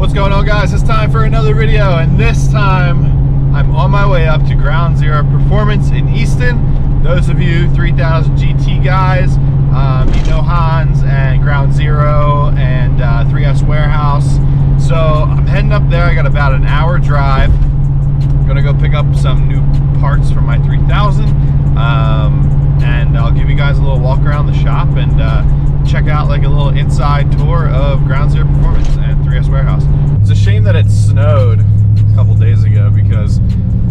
What's going on, guys? It's time for another video, and this time I'm on my way up to Ground Zero Performance in Easton. Those of you 3000 GT guys, you know Hans and Ground Zero and 3S Warehouse. So I'm heading up there. I got about an hour drive. I'm gonna go pick up some new parts for my 3000, and I'll give you guys a little walk around the shop and check out like a little inside tour of Ground Zero Performance and 3S Warehouse. It's a shame that it snowed a couple days ago, because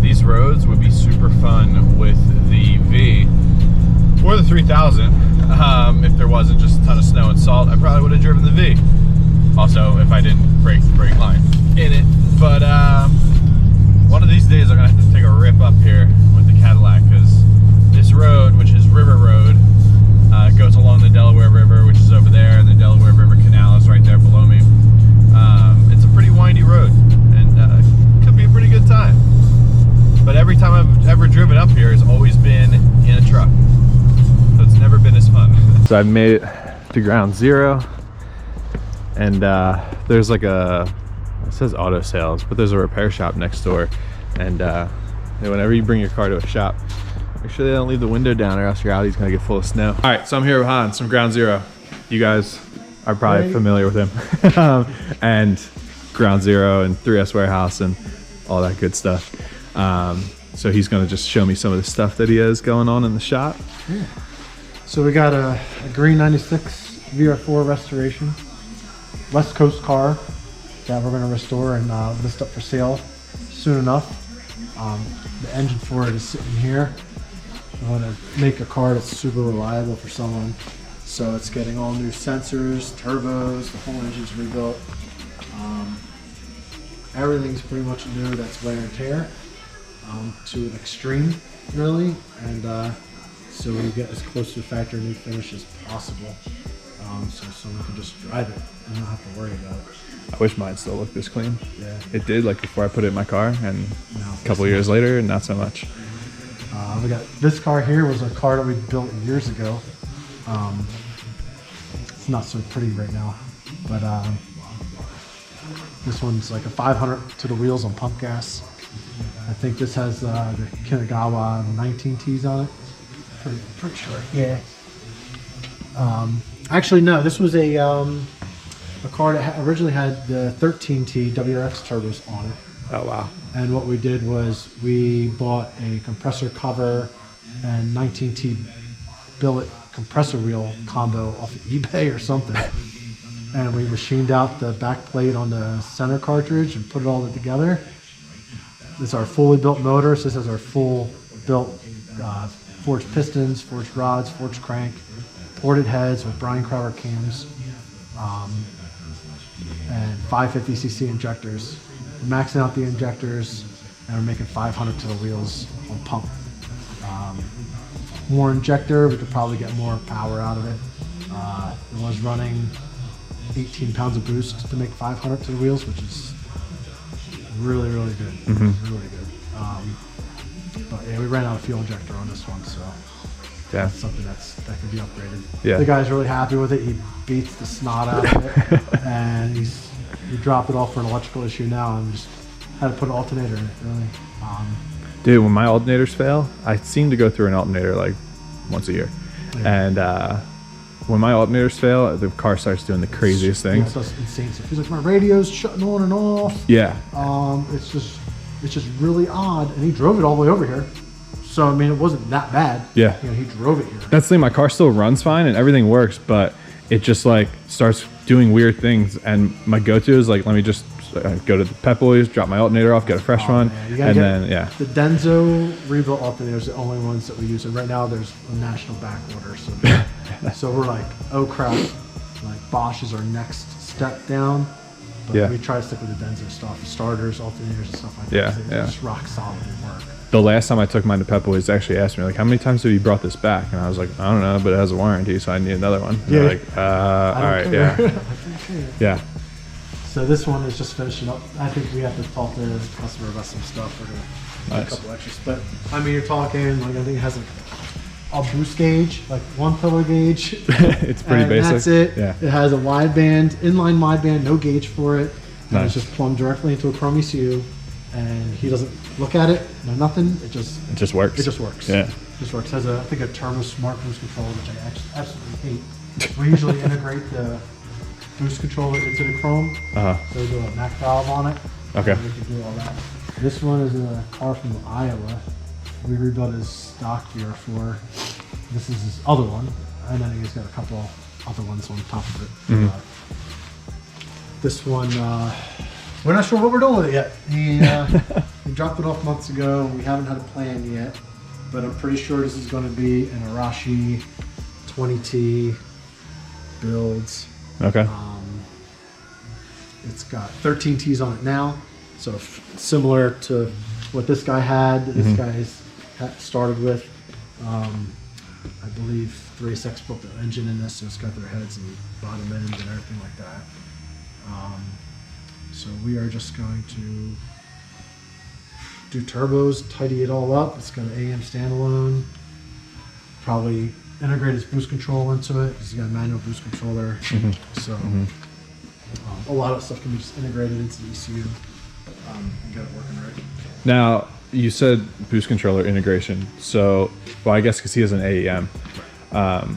these roads would be super fun with the V or the 3000. If there wasn't just a ton of snow and salt, I probably would have driven the V. Also, if I didn't break the brake line in it. But one of these days I'm gonna have to take a rip up here with the Cadillac, because this road, which is River Road, goes along the Delaware River, which is over there, and the Delaware River Canal is right there below me. It's a pretty windy road, and could be a pretty good time. But every time I've ever driven up here has always been in a truck, so it's never been as fun. So I've made it to Ground Zero, and there's like it says auto sales, but there's a repair shop next door, and whenever you bring your car to a shop, make sure they don't leave the window down, or else your Audi's gonna get full of snow. All right, so I'm here with Hans from Ground Zero. You guys are probably familiar with him. And Ground Zero and 3S Warehouse and all that good stuff. So he's gonna just show me some of the stuff that he has going on in the shop. Yeah. So we got a green 96 VR4 restoration, West Coast car that we're gonna restore and list up for sale soon enough. The engine for it is sitting here. I want to make a car that's super reliable for someone. So it's getting all new sensors, turbos, the whole engine's rebuilt. Everything's pretty much new that's wear and tear, to an extreme, really. And so we get as close to factory new finish as possible, so someone can just drive it and not have to worry about it. I wish mine still looked this clean. Yeah. It did, like before I put it in my car, and No, a couple years later, not so much. We got this car here, was a car that we built years ago. It's not so pretty right now, but this one's like a 500 to the wheels on pump gas. I think this has the Kinagawa 19Ts on it. Pretty sure. Yeah. Actually, no. This was a car that originally had the 13T WRX turbos on it. Oh wow. And what we did was we bought a compressor cover and 19T billet compressor wheel combo off of eBay or something. And we machined out the back plate on the center cartridge and put it all together. This is our fully built motor. So this is our full built forged pistons, forged rods, forged crank, ported heads with Brian Crowder cams, and 550cc injectors. We're maxing out the injectors, and we're making 500 to the wheels on pump. More injector, we could probably get more power out of it. It was running 18 pounds of boost to make 500 to the wheels, which is really, really good. Really good. But yeah, we ran out of fuel injector on this one, so yeah, that's something that can be upgraded. Yeah. The guy's really happy with it. He beats the snot out of it, and he dropped it off for an electrical issue now, and just had to put an alternator in it, really. Dude, when my alternators fail, I seem to go through an alternator like once a year. Yeah. And when my alternators fail, the car starts doing the craziest things. Yeah, it's insane. So it feels like my radio's shutting on and off. Yeah. It's just really odd. And he drove it all the way over here. So I mean, it wasn't that bad. Yeah. You know, he drove it here. That's the thing. My car still runs fine and everything works, but it just like starts doing weird things. And my go-to is like, let me just go to the Pep Boys, drop my alternator off, get a fresh one, and then the Denso rebuilt alternators are the only ones that we use. And right now there's a national back order, so we're like, oh crap, like Bosch is our next step down. But yeah, we try to stick with the Denso stuff, starters, alternators, and stuff like that. Yeah, They're just rock solid and work. The last time I took mine to Pep Boys, they actually asked me like, how many times have you brought this back? And I was like, I don't know, but it has a warranty, so I need another one. And yeah. They're like, all right, yeah, yeah. So this one is just finishing up. I think we have to talk to the customer about some stuff. We're gonna do a couple extras, but I mean, you're talking like, I think it has like a boost gauge, like one pillar gauge. It's pretty basic. That's it. Yeah. It has a wideband, inline wideband, no gauge for it. And it's just plumbed directly into a Chrome ECU, and he doesn't look at it, no nothing. It just works. It just works. Yeah. It just works. It has I think a Turbo Smart boost controller, which I absolutely hate. We usually integrate the boost controller into the Chrome. So we do a Mac valve on it. Okay. And we can do all that. This one is a car from Iowa. We rebuilt his stock gear for. This is his other one, and then he's got a couple other ones on top of it. This one, we're not sure what we're doing with it yet. He dropped it off months ago. We haven't had a plan yet, but I'm pretty sure this is going to be an Arashi 20T builds. Okay. It's got 13 T's on it now, so similar to what this guy had. This guy's started with. I believe 3SX built the engine in this, so it's got their heads and bottom ends and everything like that. So we are just going to do turbos, tidy it all up. It's got an AM standalone. Probably integrate his boost control into it because he's got a manual boost controller. So a lot of stuff can be just integrated into the ECU and get it working right. Now, you said boost controller integration. So, well, I guess because he has an AEM.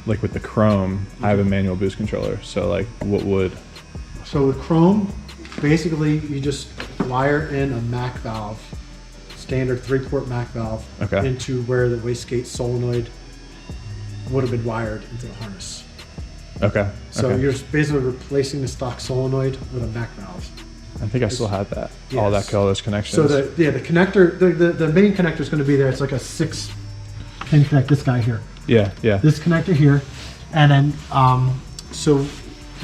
Like with the Chrome, I have a manual boost controller. So, like, what would? So with Chrome, basically you just wire in a Mac valve, standard 3-port Mac valve, into where the wastegate solenoid would have been wired into the harness. Okay. So you're just basically replacing the stock solenoid with a Mac valve. I think I still had that. Yes. All those connections. So the connector, the main connector is going to be there. It's like a 6-pin connect. This guy here. Yeah. This connector here, and then so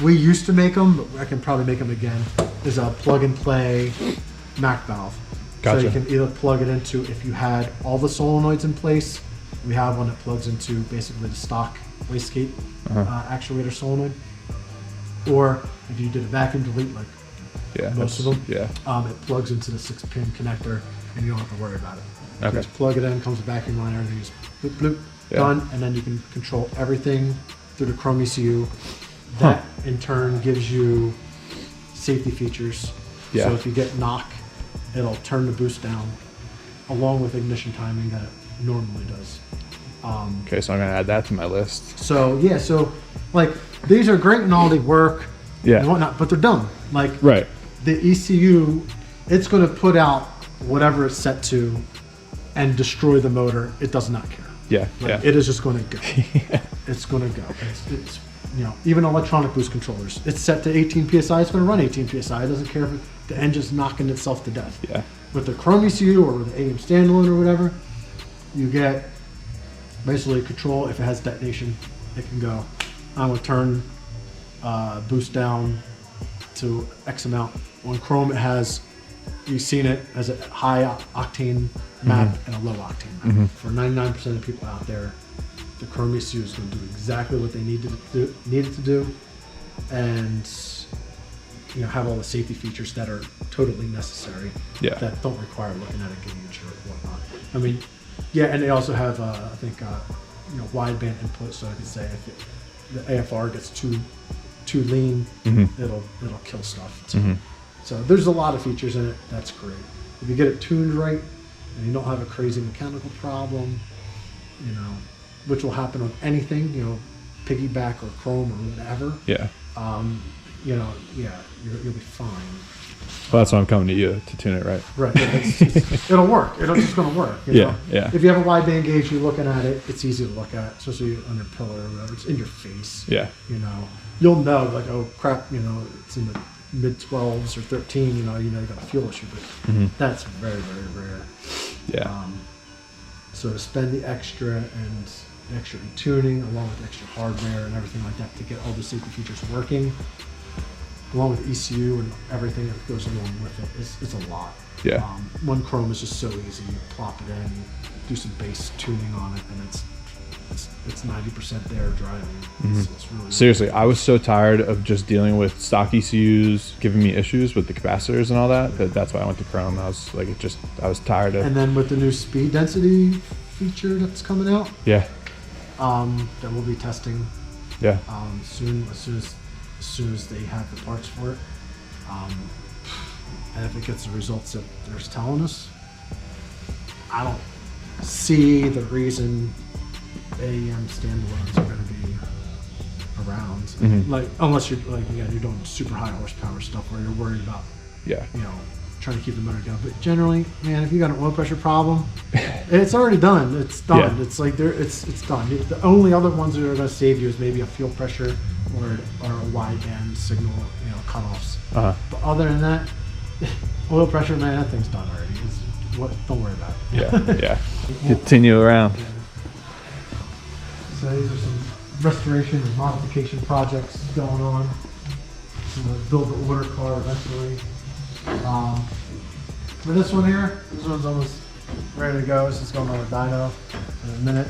we used to make them, but I can probably make them again. Is a plug and play Mac valve. Gotcha. So you can either plug it into, if you had all the solenoids in place, we have one that plugs into basically the stock wastegate actuator solenoid, or if you did a vacuum delete like most of them, it plugs into the 6-pin connector and you don't have to worry about it. You just plug it in, comes a vacuum line, everything is bloop, bloop, done, and then you can control everything through the Chrome ECU. That in turn gives you safety features. So if you get knock, it'll turn the boost down along with ignition timing that it normally does. Okay, so I'm gonna add that to my list. So yeah, so like these are great and all, they work and whatnot, but they're dumb. Like the ECU, it's gonna put out whatever it's set to and destroy the motor. It does not care. It is just gonna go. It's gonna go. It's you know, even electronic boost controllers, it's set to 18 psi. It's going to run 18 psi. It doesn't care if the engine's knocking itself to death. With the Chrome ECU or with the AM standalone or whatever, you get basically control. If it has detonation, it can go. I'm going to turn boost down to X amount. On Chrome, it has, you've seen it as a high octane map and a low octane map. For 99% of the people out there, the Chrome ECU is going to do exactly what they need it to do, and you know, have all the safety features that are totally necessary. That don't require looking at a gauge or whatnot. I mean, and they also have I think you know, wideband input, so I can say if the AFR gets too lean, it'll kill stuff. So there's a lot of features in it. That's great. If you get it tuned right and you don't have a crazy mechanical problem, you know, which will happen on anything, you know, piggyback or Chrome or whatever. You know, you'll be fine. Well, that's why I'm coming to you to tune it right. It'll work. It's just going to work. You know? If you have a wideband gauge, you're looking at it, it's easy to look at, especially under pillar or whatever. It's in your face. You know, you'll know, like, oh crap, you know, it's in the mid 12s or 13. You know, you got a fuel issue, but that's very, very rare. So to spend the extra in tuning, along with extra hardware and everything like that, to get all the safety features working, along with ECU and everything that goes along with it, it's a lot. One Chrome is just so easy. You plop it in, do some base tuning on it, and it's 90% there driving. It's really seriously, I was so tired of just dealing with stock ECUs giving me issues with the capacitors and all that. That's why I went to Chrome. I was like, I was tired of. And then with the new speed density feature that's coming out, that we'll be testing. Soon, as soon as they have the parts for it. and if it gets the results that they're telling us, I don't see the reason AEM standalones are going to be around. Like, unless you're like, again, you're doing super high horsepower stuff where you're worried about, Yeah. you know, trying to keep the motor going. But generally, man, if you got an oil pressure problem, it's already done. It's done. Yeah. It's like it's done. The only other ones that are going to save you is maybe a fuel pressure or a wideband signal, you know, cutoffs. But other than that, oil pressure, man, that thing's done already. Don't worry about it. Yeah. Continue around. So these are some restoration and modification projects going on. So we'll build the order car eventually. For this one here, this one's almost ready to go. This is going on a dyno in a minute.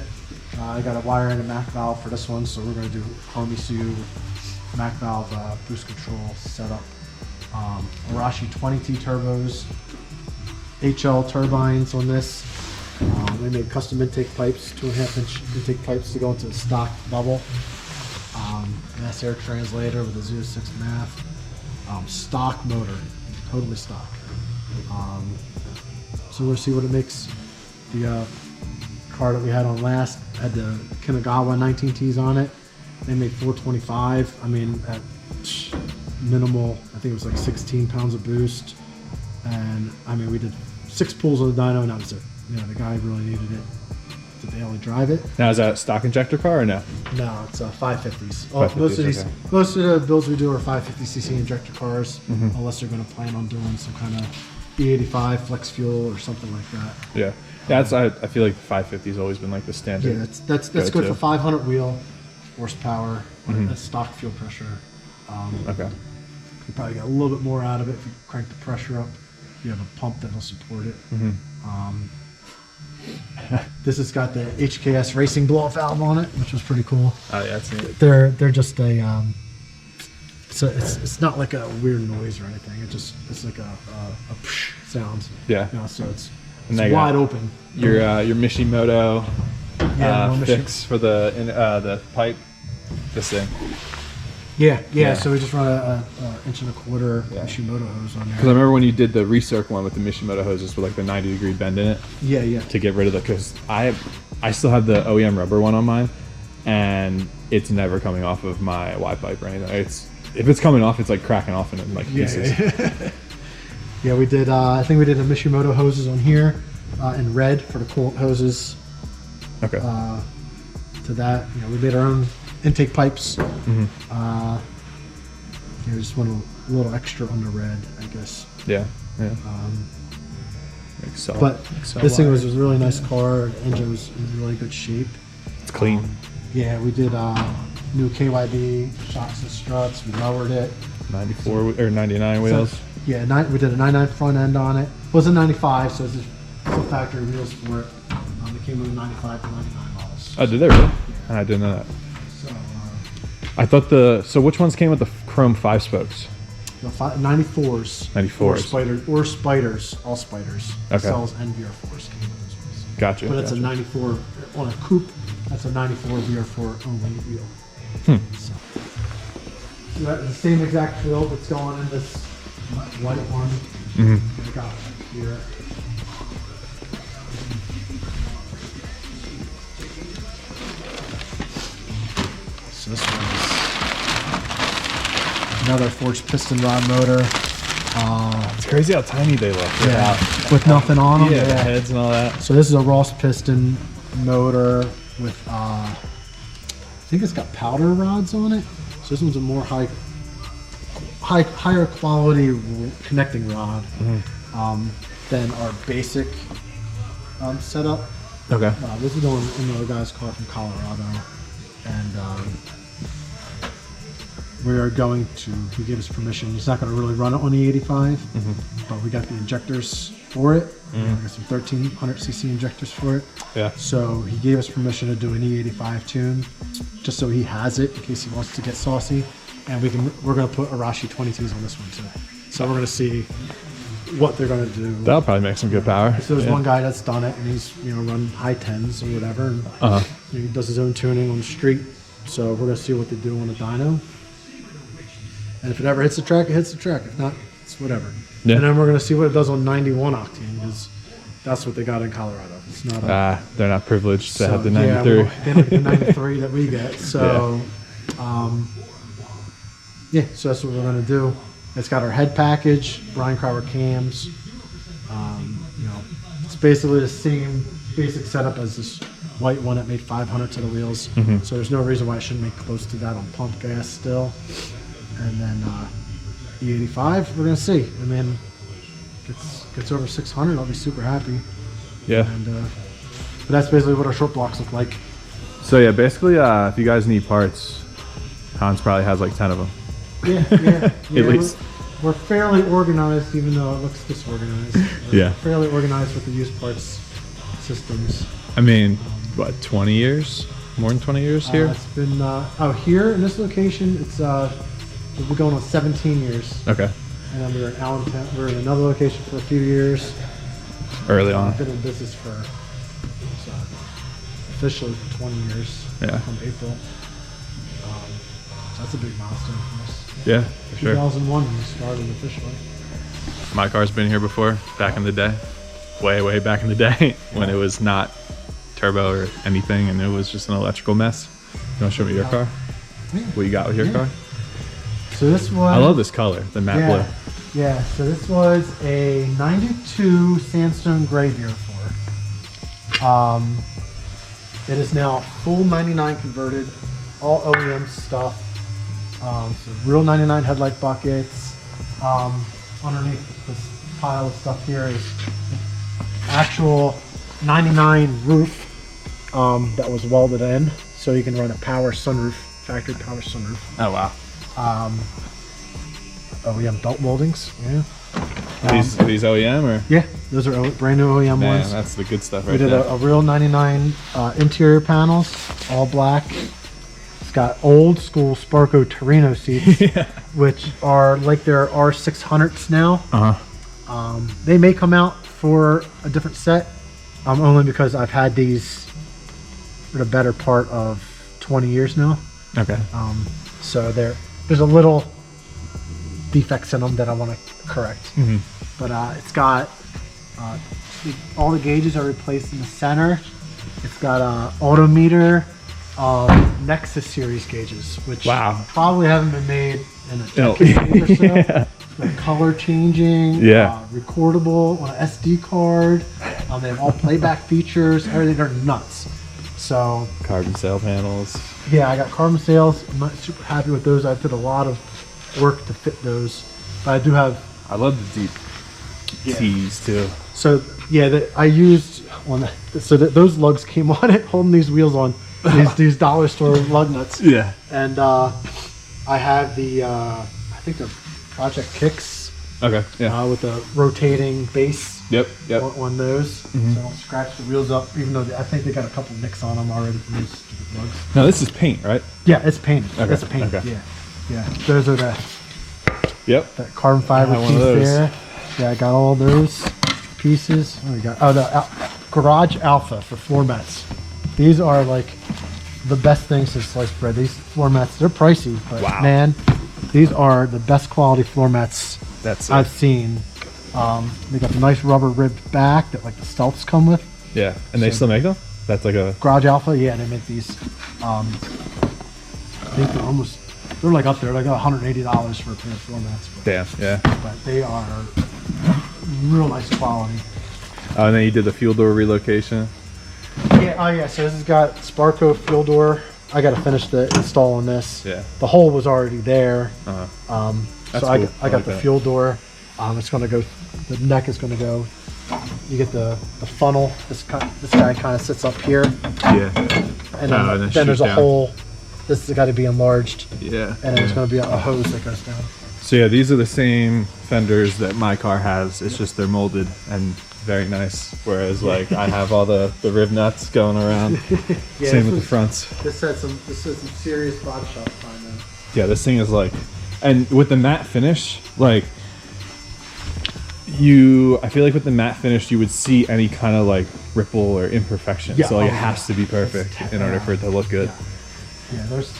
I got a wire in a Mac valve for this one, so we're going to do home ECU, Mac valve boost control setup. Arashi 20T turbos, HL turbines on this. We made custom intake pipes, 2.5-inch intake pipes to go into the stock bubble. Mass air translator with a 0.6 MAF. Stock motor, totally stock. So we'll see what it makes. The car that we had on last had the Kinagawa 19Ts on it. They made 425. I mean, at minimal, I think it was like 16 pounds of boost. And I mean, we did 6 pulls on the dyno, and that was it. You know, the guy really needed it to daily drive it. Now, is that a stock injector car or no? No, it's 550s. 550s, Most of the builds we do are 550cc injector cars, unless they're going to plan on doing some kind of E85 flex fuel or something like that. Yeah. That's I feel like the 550 has always been like the standard. Yeah, that's good for 500 wheel horsepower. That's stock fuel pressure. Okay. You probably get a little bit more out of it if you crank the pressure up. You have a pump that'll support it. This has got the HKS racing blow-off valve on it, which was pretty cool. Oh yeah, that's neat. They're just a so it's not like a weird noise or anything. It's like a psh sound. Yeah. You know, so it's they wide got open. Your Mishimoto Yeah, fix for the pipe. This thing. Yeah. So we just run a 1.25 Mishimoto hose on there. Because I remember when you did the recirc one with the Mishimoto hoses with like the 90-degree bend in it. Yeah. To get rid of the, because I still have the OEM rubber one on mine, and it's never coming off of my Y pipe or anything. If it's coming off, it's like cracking off in like pieces. Yeah, we did. I think we did the Mishimoto hoses on here in red for the coolant hoses. Okay. To that, you know, we made our own intake pipes. Just went a little extra on the red, I guess. Yeah. But this thing was a really nice car. The engine was in really good shape. It's clean. Yeah, we did new KYB shocks and struts. We lowered it. 94 or 99 wheels. So, yeah, we did a 99 front end on it. It was a 95, so it's full factory wheels for it. It came with a 95 to 99 models. Oh, did they really? Yeah. I didn't know that. So, I thought so which ones came with the chrome 5 spokes? The 94s. 94s. Or Spiders. All Spiders. Okay. Cells and VR4s came with those wheels. Gotcha. But it's a 94 on a coupe. That's a 94 VR4 only wheel. So that's the same exact fill that's going in this white one. I got it here. So this one's another forged piston rod motor. It's crazy how tiny they look. Yeah, with nothing on them. Yeah, the heads and all that. So this is a Ross piston motor with, I think it's got powder rods on it. So this one's a more higher quality connecting rod than our basic setup. Okay. This is going in another guy's car from Colorado, and we are going to. He gave us permission. He's not going to really run it on the 85, but we got the injectors for it. We got some 1300cc injectors for it. Yeah. So he gave us permission to do an E85 tune, just so he has it in case he wants to get saucy. And we're going to put Arashi 22s on this one too. So we're going to see what they're going to do. That'll probably make some good power. So there's one guy that's done it, and he's run high 10s or whatever. And he does his own tuning on the street. So we're going to see what they do on the dyno. And if it ever hits the track, it hits the track. If not, it's whatever. Yeah. And then we're gonna see what it does on 91 octane, because that's what they got in Colorado. It's not a, They're not privileged to have the yeah, 93. they don't get the 93 that we get. So, yeah, so that's what we're gonna do. It's got our head package, Brian Crowder cams. You know, it's basically the same basic setup as this white one that made 500 to the wheels. So there's no reason why it shouldn't make close to that on pump gas still. And then E85, we're gonna see. I mean, gets over 600, I'll be super happy. Yeah. And but that's basically what our short blocks look like. So yeah, basically, if you guys need parts, Hans probably has like 10 of them. Yeah. At least. We're fairly organized, even though it looks disorganized. Yeah. Fairly organized with the used parts systems. I mean, what, 20 years? More than 20 years here? It's been here in this location. It's we're going on 17 years. Okay. And then we were in Allentown. We were in another location for a few years. Early on. I've been in business for officially 20 years. Yeah. From April. So that's a big milestone for us. Yeah, for sure. 2001 we started officially. My car's been here before, back in the day. Way back in the day when it was not turbo or anything and it was just an electrical mess. You want to show me your car? Yeah. What you got with your car? So this was... I love this color, the matte blue. Yeah, so this was a 92 Sandstone Gray Beer 4. It is now full 99 converted, all OEM stuff. So real 99 headlight buckets. Underneath this pile of stuff here is actual 99 roof that was welded in, so you can run a power sunroof, factory power sunroof. Oh wow. OEM belt moldings. Yeah. Are these OEM or? Yeah, those are brand new OEM Man, ones. that's the good stuff right We did there. a real 99 interior panels, all black. It's got old school Sparco Torino seats, Yeah. which are like their R600s now. Uh-huh. They may come out for a different set, only because I've had these for the better part of 20 years now. Okay. So there's a little defects in them that I want to correct. But it's got all the gauges are replaced in the center. It's got odometer, Nexus series gauges, which probably haven't been made in a decade or so. Yeah. The color changing, recordable on an SD card. They have all playback features. Everything, they're nuts. So Carbon sail panels. yeah, I got carbon sails. I'm not super happy with those. I did a lot of work to fit those, but I do have. I love the deep T's too. So yeah, I used on so that those lugs came on it, holding these wheels on these dollar store lug nuts. Yeah. And I have the I think they're Project Kicks. Okay. Yeah. With the rotating base. Yep. On those, so I don't scratch the wheels up, even though I think they got a couple nicks on them already from these stupid lugs. No, this is paint, right? Yeah, it's painted. Okay. It's painted. Okay. Yeah. Those are that carbon fiber one piece of those. there. Yeah, I got all those pieces. What do we got? Oh, the Garage Alpha for floor mats. These are like the best things since sliced bread. These floor mats, they're pricey, but man, these are the best quality floor mats I've seen. They got the nice rubber ribbed back that like the Stealths come with. Yeah, and they still make them? That's like a... Garage Alpha, yeah, they make these. I think they're like up there, like $180 for a pair of floor mats. Damn, yeah. But they are real nice quality. Oh, and then you did the fuel door relocation? Yeah, oh yeah, so this has got Sparco fuel door. I got to finish the install on this. Yeah. The hole was already there. So That's I cool. got the fuel door. It's going to go, the neck is going to go, you get the funnel. This guy kind of sits up here. Yeah. And then there's a hole. This has got to be enlarged. Yeah. And then there's going to be a hose that goes down. So yeah, these are the same fenders that my car has. It's just they're molded and very nice. Whereas like I have all the rib nuts going around. Same with the fronts. This had some serious body shop time though. Yeah, this thing is like, and with the matte finish, like I feel like with the matte finish you would see any kind of like ripple or imperfection. So like it has to be perfect in order for it to look good. Yeah, there's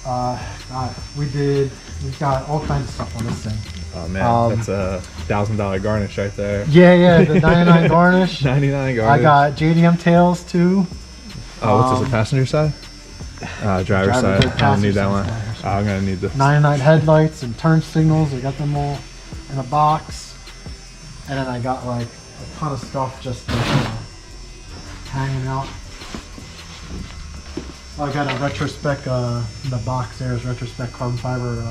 God, we've got all kinds of stuff on this thing. Oh man, that's a $1,000 garnish right there. Yeah, the 99 garnish. 99 garnish. I got JDM tails too. Oh, what's this, a passenger side? Driver side. I don't need that one. I'm gonna need this. 99 headlights and turn signals. I got them all in a box. And then I got like a ton of stuff just hanging out. I got a retrospec, the box there is retrospec carbon fiber.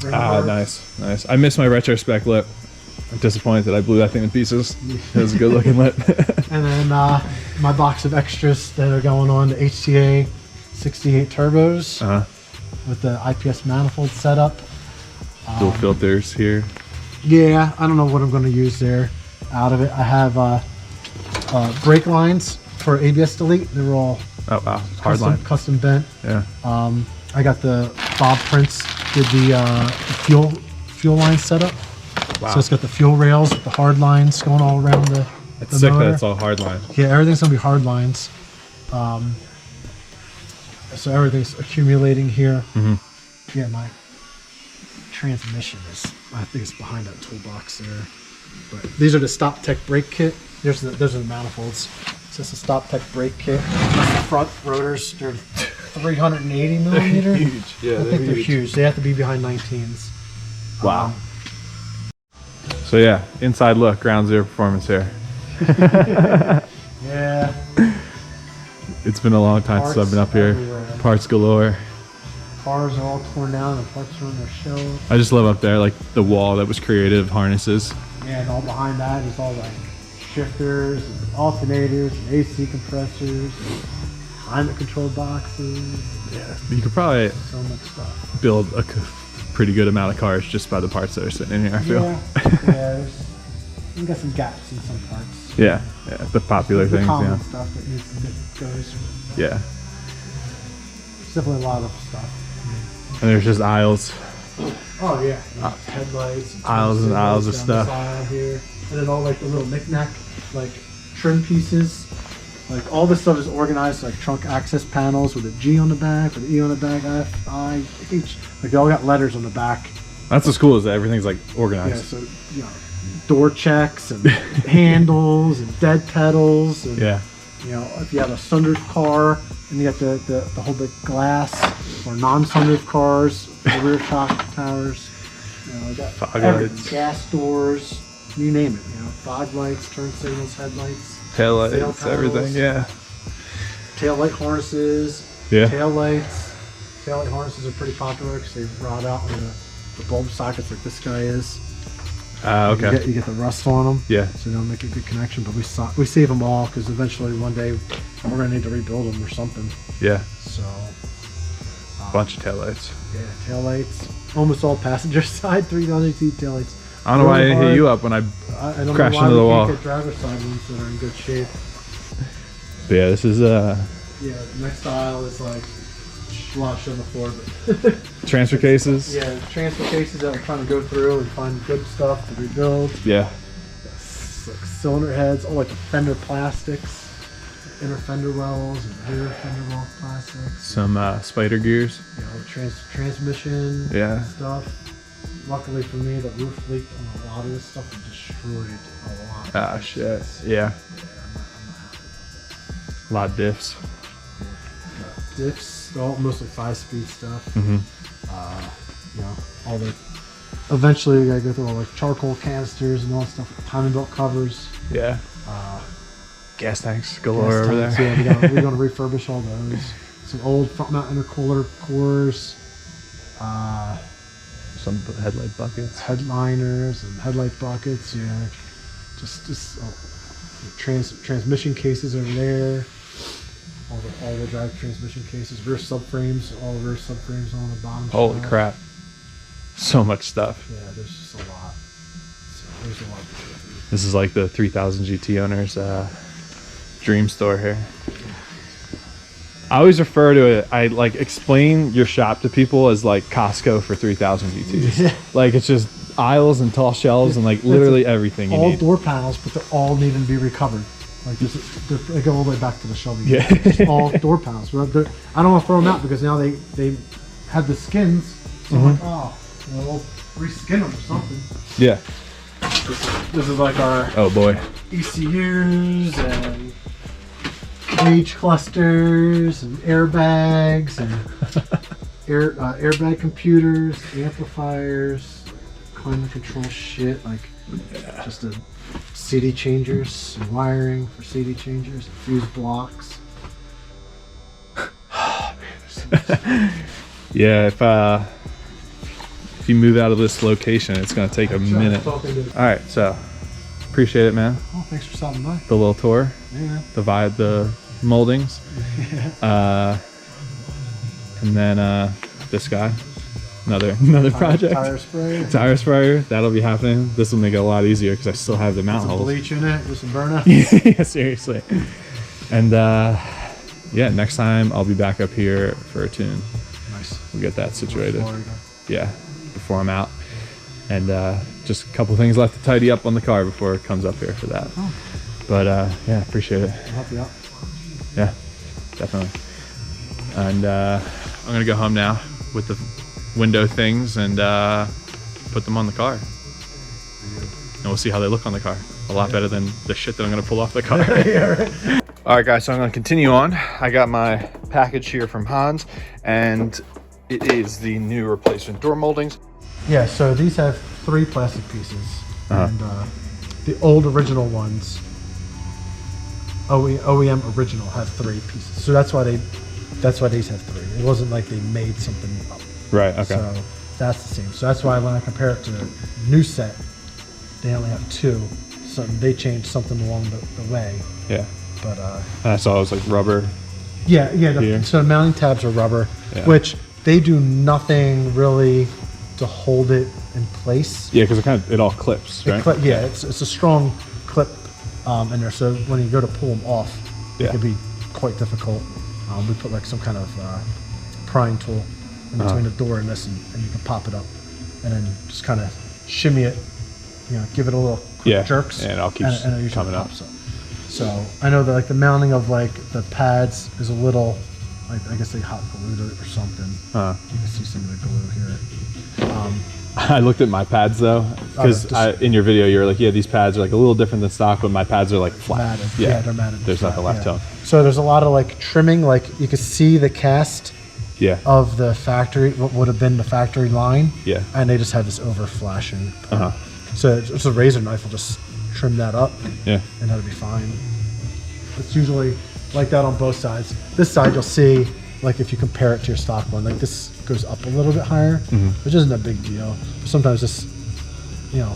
Nice. I missed my retrospec lip. I'm disappointed that I blew that thing to pieces. It was a good looking lip. And then my box of extras that are going on the HTA 68 turbos with the IPS manifold setup. Dual filters here. Yeah, I don't know what I'm going to use there out of it. I have brake lines for ABS delete. They were all custom bent. Yeah. I got the Bob Prince did the fuel line setup. Wow. So it's got the fuel rails with the hard lines going all around the It's sick motor. that it's all hard line. Yeah, everything's gonna be hard lines. So everything's accumulating here. Yeah, my transmission is, I think it's behind that toolbox there. But these are the Stop Tech brake kit. Those are the manifolds. So it's a Stop Tech brake kit. That's the front rotors. They're 380 millimeter. Huge. Yeah, I think they're huge. They have to be behind 19s. Wow. So yeah, inside look, Ground Zero performance here. Yeah. It's been a long time since I've been up here. Everywhere. Parts galore. Cars are all torn down and parts are on their shelves. I just love up there, like the wall that was created of harnesses. Yeah, and all behind that is all like shifters and alternators and AC compressors and climate control boxes. Yeah, you could probably So much stuff. build a pretty good amount of cars just by the parts that are sitting in here, I feel. Yeah, we got some gaps in some parts. Yeah, the popular The things, common yeah. stuff that needs to go. Yeah, There's definitely a lot of stuff. and there's just aisles. Oh yeah, headlights, Aisles and aisles of down this stuff. aisle here, and then all like the little knick-knack like trim pieces. Like all this stuff is organized like trunk access panels with a G on the back, with an E on the back, F, I, H. Like they all got letters on the back. That's what's cool is that everything's like Yeah, organized. so door checks and handles and dead pedals. And, Yeah. If you have a sunroof car and you got the whole big glass, or non-sunroof cars, the rear shock towers. You got Fog everything. lights. Gas doors, you name it. Fog lights, turn signals, headlights, Tail lights, sail panels, everything, yeah. tail light harnesses, Yeah. tail lights. Tail light harnesses are pretty popular because they rot out in the bulb sockets like this guy is. Okay. You get the rust on them. Yeah. So they don't make a good connection, but we save them all because eventually one day we're gonna need to rebuild them or something. Yeah. So. Bunch of tail lights. Yeah, tail lights. Almost all passenger side 3,000 tail lights. I don't know why I didn't hit you up when I I don't crashed know why into the we wall. can't get driver's side ones that are in good shape. But yeah, this is Yeah, the next aisle is like a lot of shit on the floor, but transfer cases. yeah, transfer cases that we're trying to go through and find good stuff to rebuild. Yeah. Like cylinder heads, all like the fender plastics, inner fender wells and rear fender well plastics. Some spider gears. Transmission stuff. Luckily for me, the roof leaked on a lot of this stuff and destroyed a lot. Ah, shit. Yeah. A lot of diffs. Diffs, all mostly 5-speed stuff. Mm-hmm. All the. Eventually, you gotta go through all like charcoal canisters and all that stuff. Timing belt covers. Yeah. Gas tanks galore Gas over tanks, there. Yeah, we're gonna refurbish all those. Some old front mount intercooler cores. Some headlight buckets. Headliners and headlight buckets. Yeah, just transmission cases over there. All the drive transmission cases, rear subframes, all rear subframes on the bottom. Holy shelf. crap. So much stuff. Yeah, there's just a lot. So there's a lot to go through. This is like the 3000 GT owner's dream store here. I always refer to it, I like explain your shop to people as like Costco for 3000 GTs. Yeah. Like it's just aisles and tall shelves and like literally everything you All need. door panels, but they're all needing to be recovered. Like they go all the way back to the Shelby. Yeah. Just all door panels. But I don't want to throw them out because now they have the skins. So I'm like, oh, reskin them or something. Yeah. This is like our Oh boy. ECUs and gauge clusters and airbags and airbag computers, amplifiers, climate control shit, like just a CD changers, and wiring for CD changers, fuse blocks. Yeah, if you move out of this location, it's gonna take a minute. All right, so appreciate it, man. Oh, thanks for stopping by. The little tour, Yeah. the vibe, the moldings, and then this guy, another project. Tire sprayer. Tire sprayer, that'll be happening. This will make it a lot easier because I still have the mount Some holes. bleach in it, with some burnout. Yeah, seriously. And yeah, next time I'll be back up here for a tune. Nice. We'll get that situated. Florida. Yeah, before I'm out. And just a couple things left to tidy up on the car before it comes up here for that. Oh. But yeah, appreciate it. I'll help you out. Yeah, definitely. And I'm gonna go home now with the window things and put them on the car. And we'll see how they look on the car. A lot better than the shit that I'm gonna pull off the car. Yeah, right. All right, guys, so I'm gonna continue on. I got my package here from Hans, and it is the new replacement door moldings. Yeah, so these have 3 plastic pieces, and the old original ones, OEM original, have 3 pieces. So that's why these have 3. It wasn't like they made something up. Right. Okay. So that's the same. So that's why when I compare it to the new set, they only have 2. So they changed something along the way. Yeah. But And I saw it was like rubber. yeah. Here. So the mounting tabs are rubber, Yeah. which they do nothing really to hold it in place. Yeah, because it all clips, right? It's a strong clip in there. So when you go to pull them off, Yeah. it can be quite difficult. We put like some kind of prying tool in between the door and this, and you can pop it up, and then just kind of shimmy it. Give it a little quick jerks, and it all keeps and it usually coming up. pops up. So I know that like the mounting of like the pads is a little, like I guess they hot glued it or something. You can see some of the glue here. I looked at my pads though, because in your video you were like, yeah, these pads are like a little different than stock, but my pads are like flat. Matted. Yeah, they're matted. There's nothing left to them. So there's a lot of like trimming, like you can see the cast Yeah. of the factory, what would have been the factory line. Yeah. And they just have this over flashing. So it's a razor knife will just trim that up. Yeah. And that'll be fine. It's usually like that on both sides. This side you'll see, like if you compare it to your stock one, like this goes up a little bit higher, which isn't a big deal. Sometimes this,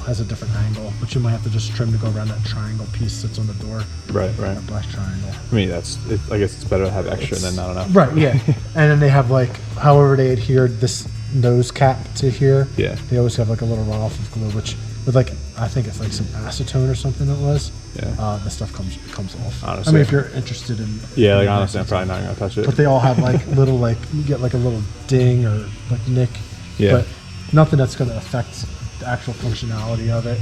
has a different angle, but you might have to just trim to go around that triangle piece that's on the door. Right. That black triangle. I mean, I guess it's better to have extra than not enough. Right, yeah. And then they have like, however they adhered this nose cap to here. Yeah. They always have like a little runoff of glue, which with like, I think it's like some acetone or something it was. Yeah. The stuff comes off. Honestly. I mean, if you're interested in. Yeah, like honestly, I'm probably not gonna touch it. But they all have like little, like you get like a little ding or like nick. Yeah. But nothing that's going to affect the actual functionality of it.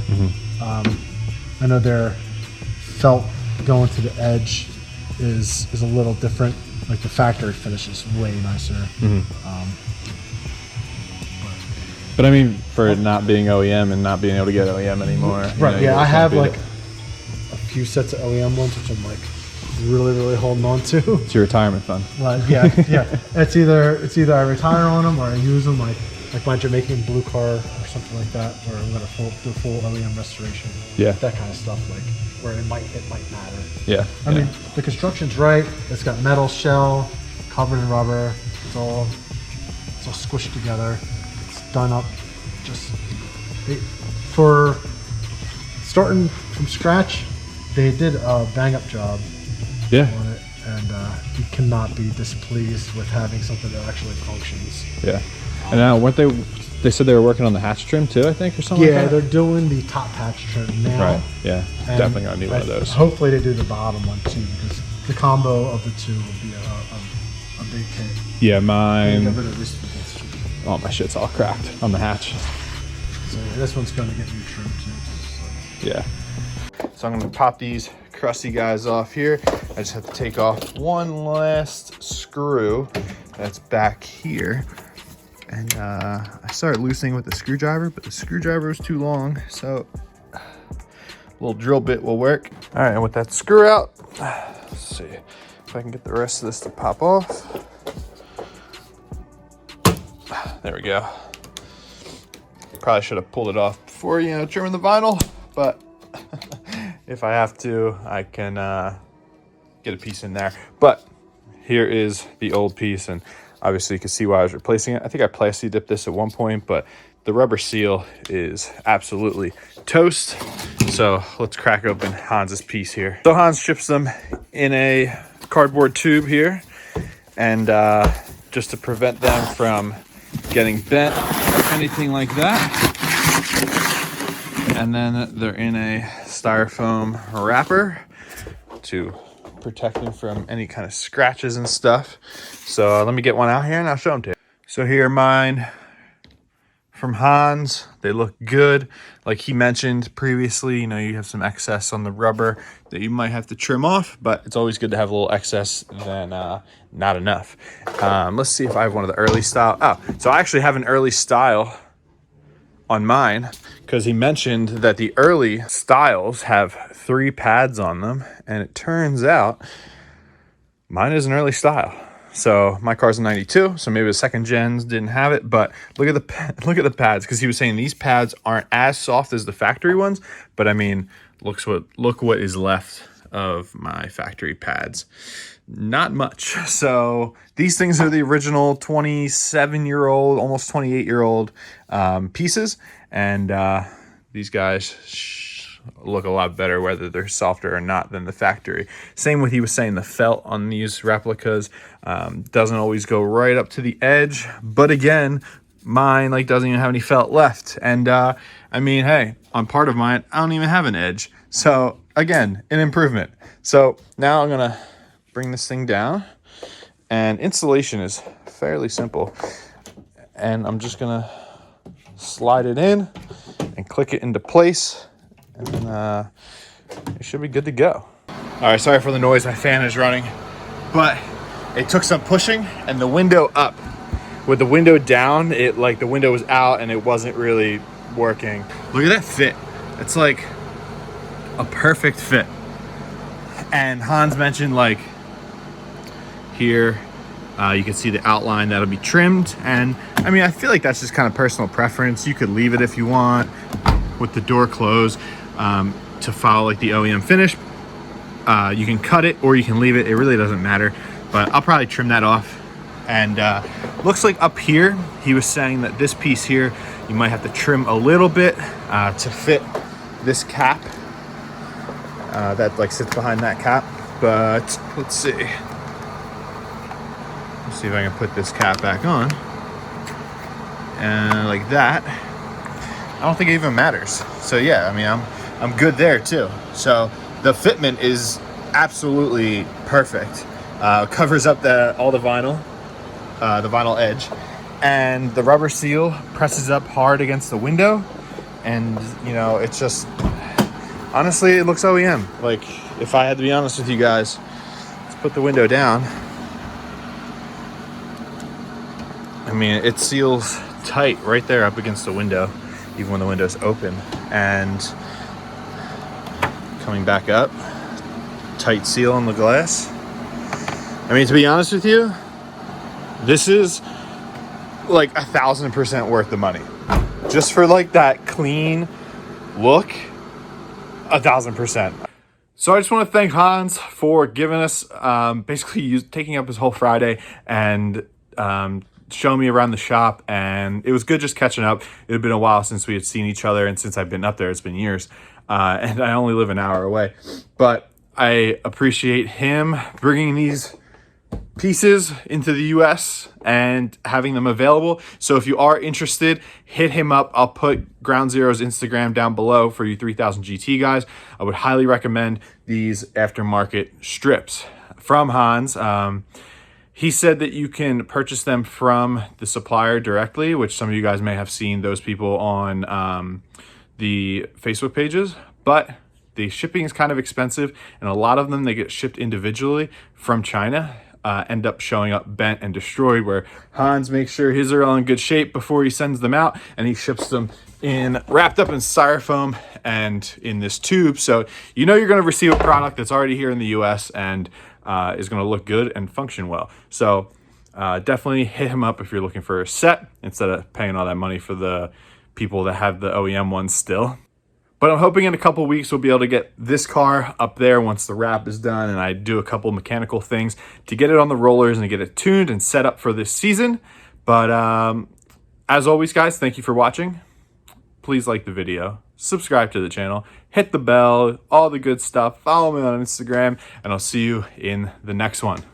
I know their felt going to the edge is a little different. Like the factory finish is way nicer. But I mean, for it not being OEM and not being able to get OEM anymore. Right. you I have can't like beat a few sets of OEM ones, which I'm like really holding on to. It's your retirement fund. Like, yeah. It's either I retire on them or I use them like my Jamaican blue car or something like that, where I'm gonna do full OEM restoration. Yeah. That kind of stuff, like where it might matter. Yeah. I mean, the construction's right. It's got metal shell, covered in rubber. It's all squished together. It's done up. For starting from scratch, they did a bang-up job on it, and you cannot be displeased with having something that actually functions. Yeah. And now, weren't they said they were working on the hatch trim too, I think, or something like that? Yeah, they're doing the top hatch trim now. Right, yeah. And Definitely gonna need one of those. Hopefully they do the bottom one too, because the combo of the two would be a big hit. Yeah, mine. Yeah, but at least Oh, my shit's all cracked on the hatch. so yeah, this one's going to get new trim too. Yeah. So I'm gonna pop these crusty guys off here. I just have to take off one last screw that's back here. And I started loosening with the screwdriver, but the screwdriver was too long, so a little drill bit will work. All right, and with that screw out, let's see if I can get the rest of this to pop off. There we go. Probably should have pulled it off before, trimming the vinyl, but if I have to, I can get a piece in there. But here is the old piece, and obviously you can see why I was replacing it. I think I plasti dipped this at one point, but the rubber seal is absolutely toast. So let's crack open Hans's piece here. So Hans ships them in a cardboard tube here, and just to prevent them from getting bent or anything like that. And then they're in a styrofoam wrapper to protect them from any kind of scratches and stuff. So let me get one out here and I'll show them to you. So here are mine from Hans. They look good. Like he mentioned previously, you have some excess on the rubber that you might have to trim off, but it's always good to have a little excess than not enough. Let's see if I have one of the early style. Oh, so I actually have an early style on mine because he mentioned that the early styles have 3 pads on them, and it turns out mine is an early style. So my car's a 92, so maybe the second gens didn't have it, but look at the pads, because he was saying these pads aren't as soft as the factory ones, but I mean, look what is left of my factory pads. Not much. So these things are the original 27-year-old, almost 28-year-old pieces, and these guys look a lot better whether they're softer or not than the factory. Same with, he was saying, the felt on these replicas doesn't always go right up to the edge, but again, mine doesn't even have any felt left. And I mean, hey, on part of mine I don't even have an edge, so again, an improvement. So now I'm gonna bring this thing down, and installation is fairly simple, and I'm just gonna slide it in and click it into place, and then it should be good to go. All right, sorry for the noise, my fan is running, but it took some pushing, and the window up. With the window down, the window was out and it wasn't really working. Look at that fit. It's like a perfect fit. And Hans mentioned here, you can see the outline that'll be trimmed. And I mean, I feel like that's just kind of personal preference. You could leave it if you want with the door closed to follow the OEM finish. You can cut it or you can leave it. It really doesn't matter, but I'll probably trim that off. And looks like up here, he was saying that this piece here, you might have to trim a little bit to fit this cap that sits behind that cap. But let's see. Let's see if I can put this cap back on. And like that. I don't think it even matters. So yeah, I mean, I'm good there too. So the fitment is absolutely perfect. Covers up all the vinyl edge, and the rubber seal presses up hard against the window, and it's just, honestly, it looks OEM. If I had to be honest with you guys, let's put the window down. I mean, it seals tight right there up against the window, even when the window's open. And coming back up, tight seal on the glass. I mean, to be honest with you, this is 1,000% worth the money. Just for that clean look, 1,000%. So I just want to thank Hans for giving us, basically taking up his whole Friday and showing me around the shop. And it was good just catching up. It had been a while since we had seen each other, and since I've been up there, it's been years. And I only live an hour away. But I appreciate him bringing these pieces into the US and having them available. So if you are interested, hit him up. I'll put Ground Zero's Instagram down below for you 3000 GT guys. I would highly recommend these aftermarket strips from Hans. He said that you can purchase them from the supplier directly, which some of you guys may have seen those people on the Facebook pages, but the shipping is kind of expensive, and a lot of them, they get shipped individually from China. end up showing up bent and destroyed, where Hans makes sure his are all in good shape before he sends them out, and he ships them in wrapped up in styrofoam and in this tube. So you know you're going to receive a product that's already here in the US and is going to look good and function well. So definitely hit him up if you're looking for a set instead of paying all that money for the people that have the OEM ones still. But I'm hoping in a couple weeks we'll be able to get this car up there once the wrap is done and I do a couple mechanical things to get it on the rollers and get it tuned and set up for this season. But as always, guys, thank you for watching. Please like the video, subscribe to the channel, hit the bell, all the good stuff. Follow me on Instagram, and I'll see you in the next one.